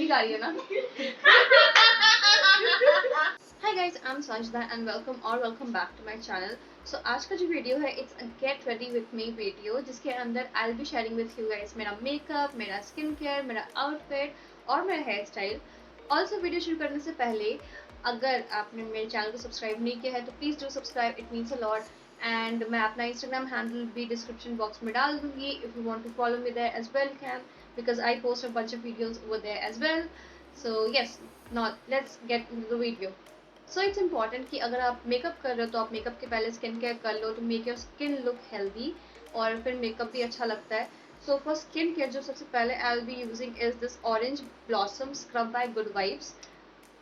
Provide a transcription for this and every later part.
भी गा रही है ना। Hi guys, I'm Sanjana and welcome back to my channel. So आज का जो वीडियो है it's a get ready with me video, जिसके अंदर I'll be sharing with you guys मेरा मेकअप, मेरा स्किन केयर, मेरा आउटफिट और मेरा हेयर स्टाइल. ऑल्सो वीडियो शुरू करने से पहले अगर आपने मेरे चैनल को सब्सक्राइब नहीं किया है तो please do subscribe, it means a lot. And मैं अपना इंस्टाग्राम हैंडल भी डिस्क्रिप्शन बॉक्स में डाल दूंगी. If you want to follow me there as well can, because I post a bunch of videos over there as well. So yes, now let's get into the video. So it's important कि अगर आप makeup कर रहे हो तो आप makeup के पहले स्किन केयर कर लो, तो make your skin look healthy और फिर मेकअप भी अच्छा लगता है. सो फॉर स्किन केयर जो सबसे पहले I will be using is this orange blossom scrub by Good Vibes.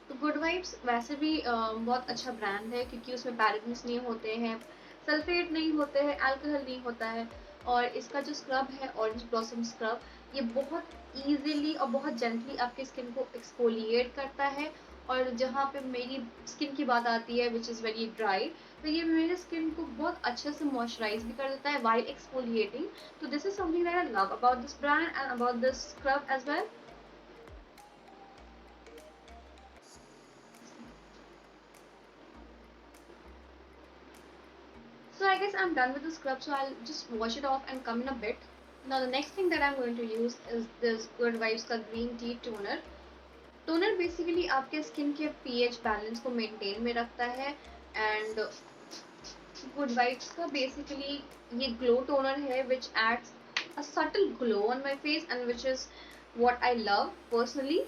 तो गुड वाइब्स वैसे भी बहुत अच्छा ब्रांड है, क्योंकि उसमें पैराबेन्स नहीं होते हैं, सल्फेट नहीं होते हैं, अल्कोहल नहीं होता है. और इसका जो स्क्रब है ऑरेंज ब्लॉसम स्क्रब, ये बहुत ईजिली और बहुत जेंटली आपकी स्किन को एक्सफोलिएट करता है. और जहाँ पे मेरी स्किन की बात आती है विच इज़ वेरी ड्राई, तो ये मेरे स्किन को बहुत अच्छे से मॉइस्चराइज भी कर देता है वाइल एक्सफोलिएटिंग. तो this is something that I love about this brand and about this scrub as well. So I guess I'm done with the scrub, so I'll just wash it off and come in a bit. Now the next thing that I'm going to use is this Good Vibes का Green Tea Toner. Toner basically आपके skin के pH balance को maintain में रखता है. And good vibes का basically ये glow toner है which adds a subtle glow on my face and which is what I love personally.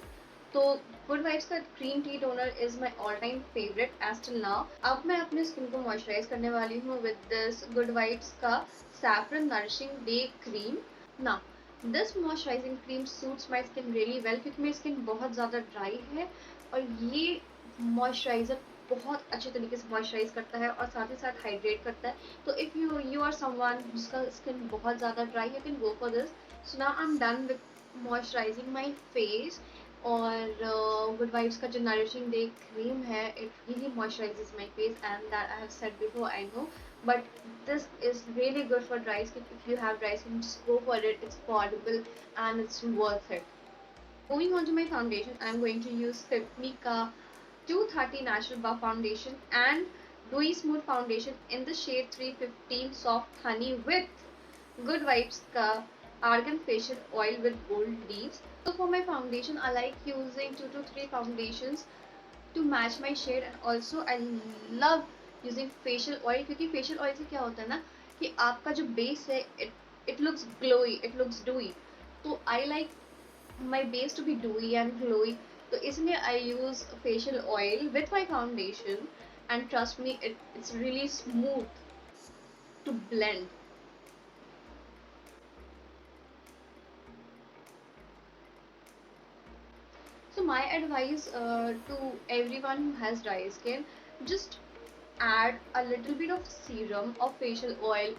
तो गुड वाइब्स का green tea toner is my all time favourite as till now. अब मैं अपने skin को moisturise करने वाली हूँ विद दिस गुड वाइब्स का सैफरन नरिशिंग डे क्रीम. ना, this moisturising cream suits my skin really well, क्योंकि मेरी स्किन बहुत ज़्यादा ड्राई है और ये मॉइस्चराइज़र बहुत अच्छे तरीके से मॉइस्चराइज करता है और साथ ही साथ हाइड्रेट करता है. तो इफ़ यू आर समवन जिसका स्किन बहुत ज़्यादा dry, you can go for this. So now I am done with moisturising my face. और गुड वाइब्स का जो नरिशिंग डे क्रीम है, it really moisturises my face and that I have said before, I know. But this is really good for dry skin. If you have dry skin, just go for it. It's affordable and it's worth it. Moving on to my foundation, I'm going to use Fit Me ka 230 Natural Buff Foundation and Dewy Smooth Foundation in the shade 315 Soft Honey with Good Vibes ka Argan Facial Oil with Gold Leaves. So for my foundation, I like using 2 to 3 foundations to match my shade. And also I love using facial oil, क्योंकि facial oil से क्या होता है ना कि आपका जो base है it looks glowy, it looks dewy. तो I like my base to be dewy and glowy. तो इसलिए I use facial oil with my foundation and trust me, it's really smooth to blend. So my advice to everyone who has dry skin, just add a little bit of serum or facial oil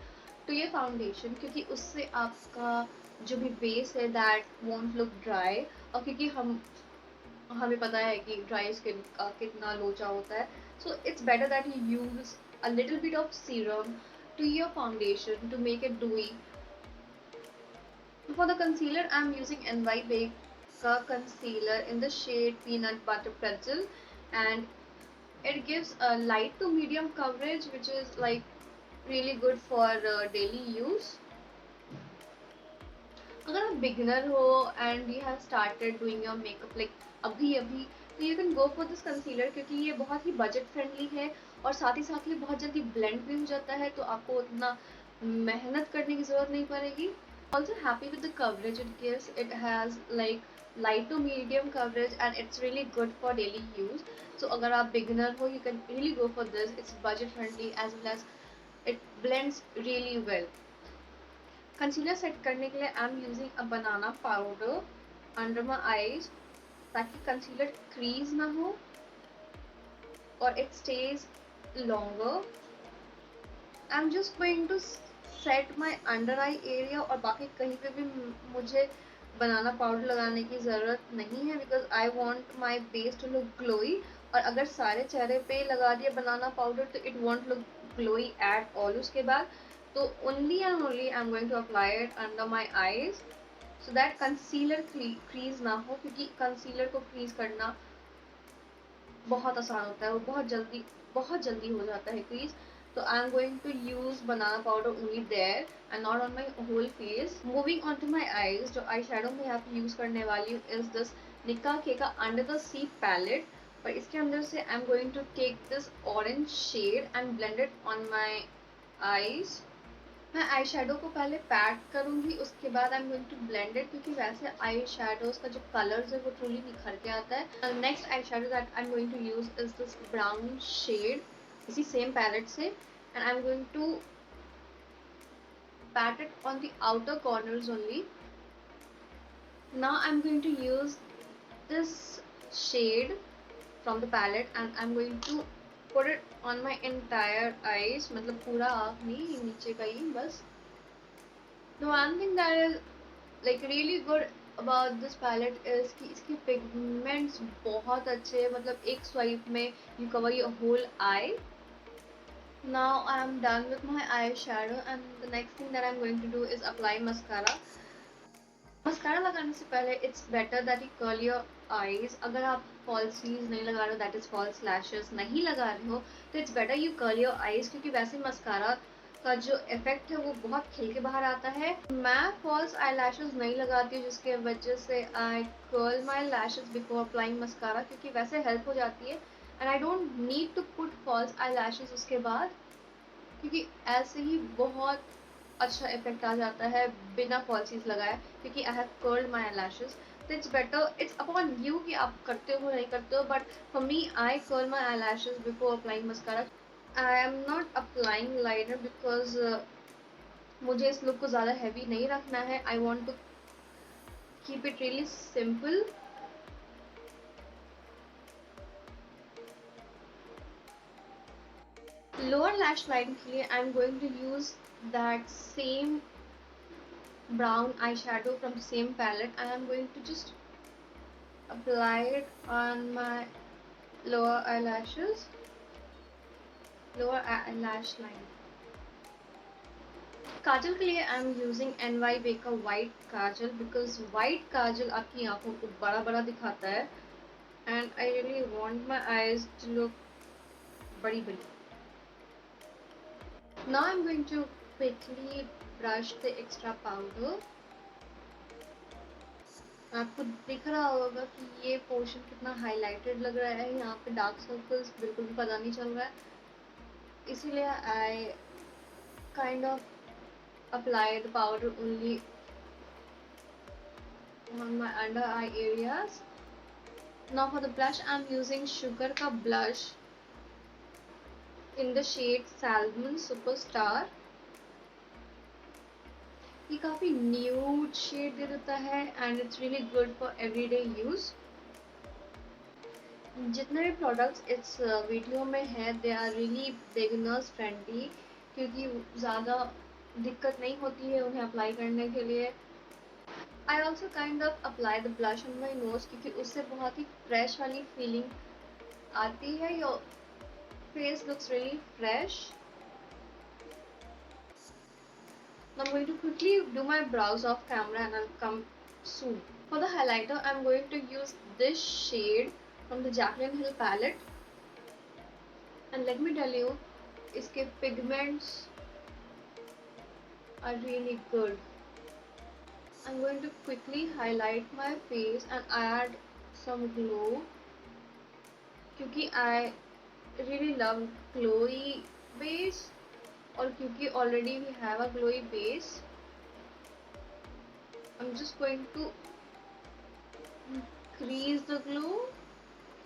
to your foundation, क्योंकि उससे आपका जो भी base है that won't look dry. और क्योंकि हमें पता है कि ड्राई स्किन का कितना लोचा होता है, so it's better that you use a little bit of serum to your foundation to make it dewy. For the concealer, I'm using NY Bake concealer in the shade Peanut Butter Pretzel, and it gives a light to medium coverage, which is like really good for daily use. अगर आप beginner हो and you have started doing your makeup like अभी अभी, तो you can go for this concealer, क्योंकि ये बहुत ही budget friendly है और साथ ही ये बहुत जल्दी ब्लेंड भी हो जाता है, तो आपको उतना मेहनत करने की ज़रूरत नहीं पड़ेगी. Also happy with the coverage it gives. It has like light to medium coverage and it's really good for daily use. So अगर आप beginner हो, you can really go for this. It's budget friendly as well as it blends really well. Concealer set करने के लिए I am using a banana powder under my eyes, ताकि concealer crease ना हो और it stays longer. I am just going to set my under eye area, और बाकी कहीं पे भी मुझे बनाना पाउडर लगाने की ज़रूरत नहीं है, because I want my base to look glowy. और अगर सारे चेहरे पे लगा दिया बनाना पाउडर तो it won't look glowy at all. उसके बाद तो only and only I'm going to apply it under my eyes. So that concealer crease ना हो, क्योंकि कंसीलर को क्रीज करना बहुत आसान होता है, वो बहुत जल्दी हो जाता है क्रीज. तो I am going to use banana powder only there and not on my whole face. Moving on to my eyes, जो आई शेडो में यहाँ पे यूज करने वाली हूँ इज दिस निका के का अंडर द सी पैलेट. और इसके अंदर से I am going to take this orange shade and blend it on my eyes. मैं आई शेडो को पहले पैक करूंगी, उसके बाद I am going to blend it, क्योंकि वैसे आई शेडोज का जो कलर्स है वो ट्रूली निखर के आता है. Next eye shadow that I am going to use is this brown shade, इसी सेम पैलेट से, and I am going to pat it on the outer corners only. Now I'm going to use this shade from the palette and I'm going to put it on my entire eyes, मतलब पूरा आँख नहीं, नीचे का ही बस. The one thing that is like really good about this palette is कि इसके pigments बहुत अच्छे हैं, मतलब एक swipe में you cover your whole eye. Now I am done with my eyeshadow and the next thing that I'm going to do is apply mascara. Mascara लगाने से पहले it's better that you curl your eyes. अगर आप fallacies नहीं लगा रहे हो, that is false lashes नहीं लगा रहे हो, तो it's better you curl your eyes, क्योंकि वैसे मस्कारा का जो इफेक्ट है वो बहुत खिल के बाहर आता है. मैं फॉल्स आई लैशेस नहीं लगाती हूँ, जिसके वजह से I curl my lashes before applying mascara, क्योंकि वैसे हेल्प हो जाती है and I don't need to put false eye lashes उसके बाद, क्योंकि ऐसे ही बहुत अच्छा इफेक्ट आ जाता है बिना फॉल्सीज लगाए, क्योंकि I have curled my lashes. तो it's better, it's upon you कि आप करते हो नहीं करते हो, but for me I curl my eye lashes before applying mascara. I am not applying liner because मुझे इस लुक को ज़्यादा हैवी नहीं रखना है. I want to keep it really simple. Lower lash line के लिए I am going to use that same brown eyeshadow from the same palette and I'm going to just apply it on my lower eyelashes, lower eyelash line. Kajal के लिए I am using NYB का white kajal, because white kajal आपकी आंखों को बड़ा बड़ा दिखाता है and I really want my eyes to look बड़ी बड़ी. Now I am going to quickly brush the extra powder. आपको दिख रहा होगा कि ये पोर्शन कितना हाईलाइटेड लग रहा है, यहाँ पे डार्क सर्कल्स बिल्कुल भी पता नहीं चल रहा है, इसीलिए I kind of apply the powder only on my under eye areas. Now for the blush I am using Sugar का blush in the shade Salmon Superstar. ये काफ़ी न्यूड शेड दे देता है and it's really good for everyday use. जितने भी products इस video में है they are really beginners friendly, क्योंकि ज़्यादा दिक्कत नहीं होती है उन्हें अप्लाई करने के लिए. I also kind of apply the blush on my nose, क्योंकि उससे बहुत ही फ्रेश वाली फीलिंग आती है. Your face looks really fresh. Now I'm going to quickly do my brows off camera and I'll come soon. For the highlighter, I'm going to use this shade from the Jaclyn Hill palette. And let me tell you, इसके pigments are really good. I'm going to quickly highlight my face and add some glow, क्योंकि I really love glowy base. और क्योंकि already we have a glowy base, I'm just going to increase the glow.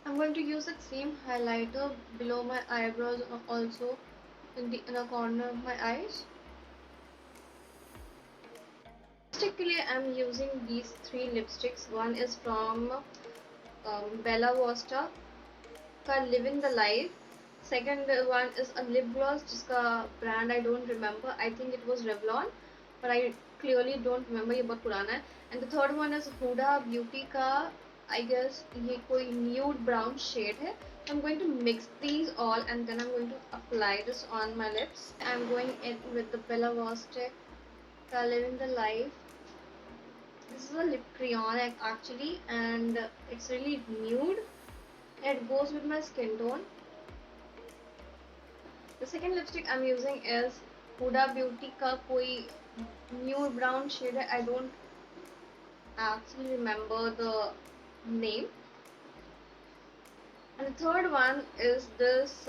I'm going to use that same highlighter below my eyebrows also in the inner corner of my eyes. Lipstick के लिए I'm using these three lipsticks. One is from Bella Vista का Living the Life. Second one is a lip gloss जिसका brand I don't remember. I think it was Revlon, but I clearly don't remember. ये बहुत पुराना है. And the third one is Huda Beauty का, I guess ये कोई nude brown shade है. So I'm going to mix these all and then I'm going to apply this on my lips. I'm going in with the Bella Vista का Living the Life This is a lip crayon actually, and it's really nude. It goes with my skin tone. The second lipstick I'm using is Huda Beauty का कोई nude brown shade है. I don't actually remember the name. And the third one is this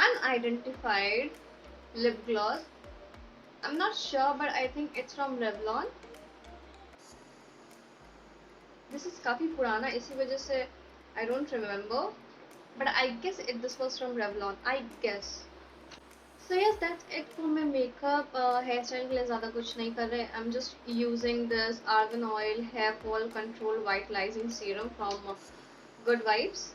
unidentified lip gloss. I'm not sure, but I think it's from Revlon. This is काफी पुराना, इसी वजह से I don't remember, but I guess this was from Revlon. I guess. So yes, that's it for my makeup. Hair style के लिए ज़्यादा कुछ नहीं कर रहे. I'm just using this Argan Oil Hair Fall Control Vitalizing Serum from Good Vibes.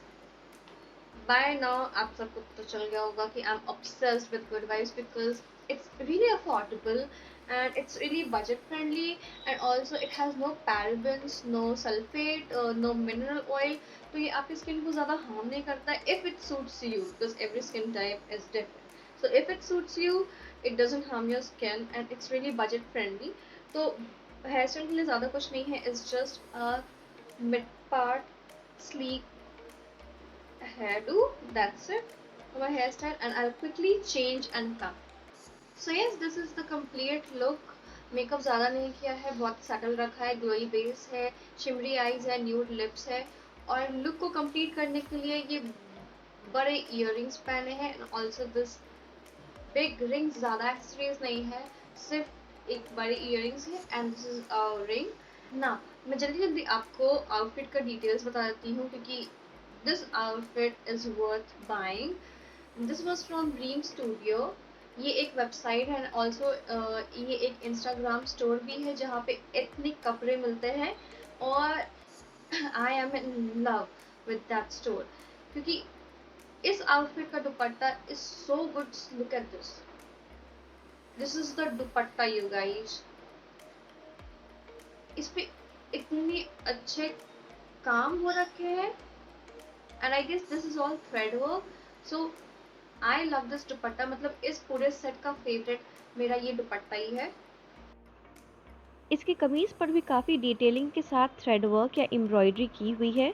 By now आप सबको तो चल गया होगा कि I'm obsessed with Good Vibes because it's really affordable and it's really budget friendly, and also it has no parabens, no sulfate, no mineral oil. तो ये आपकी स्किन को ज़्यादा हार्म नहीं करता है if it suits you, because every skin type is different. So if it suits you, it doesn't harm your skin and it's really budget friendly. तो hair style के लिए ज़्यादा कुछ नहीं है. It's just a mid part sleek hairdo. That's it for my hairstyle, and I'll quickly change and come. So yes, this is the complete look. Makeup ज़्यादा नहीं किया है, बहुत सटल रखा है. ग्लोई बेस है, शिमरी आईज है, nude lips है, और लुक को कंप्लीट करने के लिए ये बड़े इयररिंग्स पहने हैं. And also this big rings, ज़्यादा एक्सेसरीज नहीं है, सिर्फ एक बड़ी इयररिंग्स है. And this is a ring ना. मैं जल्दी जल्दी आपको आउटफिट का डिटेल्स बता देती हूँ क्योंकि this outfit is worth buying. This was from dream studio. ये एक वेबसाइट है, ऑल्सो ये एक इंस्टाग्राम स्टोर भी है जहाँ पे एथनिक कपड़े मिलते हैं, और I am in love with that store क्योंकि इस आउटफिट का dupatta is so good. Look at this. This is the dupatta you guys. इस पे इतने अच्छे काम हो रखे हैं, and I guess this is all thread work. So I love this dupatta. मतलब इस पूरे सेट का फेवरेट मेरा ये दुपट्टा ही है. इसकी कमीज़ पर भी काफ़ी डिटेलिंग के साथ थ्रेड वर्क या एम्ब्रॉयडरी की हुई है.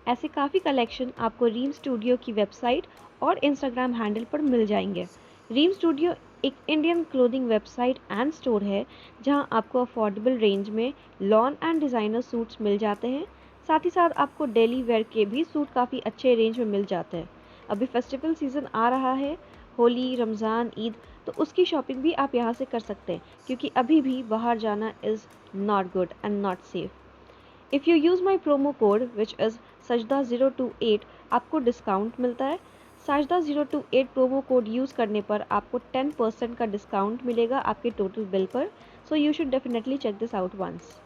ऐसे काफ़ी कलेक्शन आपको रीम स्टूडियो की वेबसाइट और इंस्टाग्राम हैंडल पर मिल जाएंगे. रीम स्टूडियो एक Indian clothing website and store है जहां आपको अफोर्डेबल रेंज में लॉन एंड डिज़ाइनर सूट्स मिल जाते हैं. साथ ही साथ आपको डेली वेयर के भी सूट काफ़ी अच्छे रेंज में मिल जाते हैं. अभी फेस्टिवल सीज़न आ रहा है, होली, रमज़ान, ईद, तो उसकी शॉपिंग भी आप यहाँ से कर सकते हैं क्योंकि अभी भी बाहर जाना is not good and not safe. If you use my promo code which is sajda028 आपको डिस्काउंट मिलता है. sajda028 प्रोमो कोड यूज़ करने पर आपको 10% का डिस्काउंट मिलेगा आपके टोटल बिल पर. So you should definitely check this out once.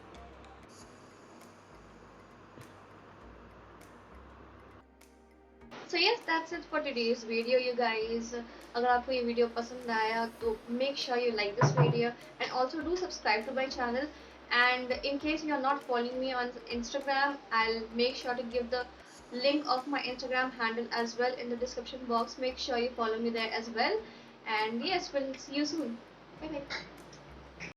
So yes, that's it for today's video, you guys. अगर आपको ये वीडियो पसंद आया तो make sure you like this video and also do subscribe to my channel. And in case you are not following me on Instagram, I'll make sure to give the link of my Instagram handle as well in the description box. Make sure you follow me there as well. And yes, we'll see you soon. Bye bye.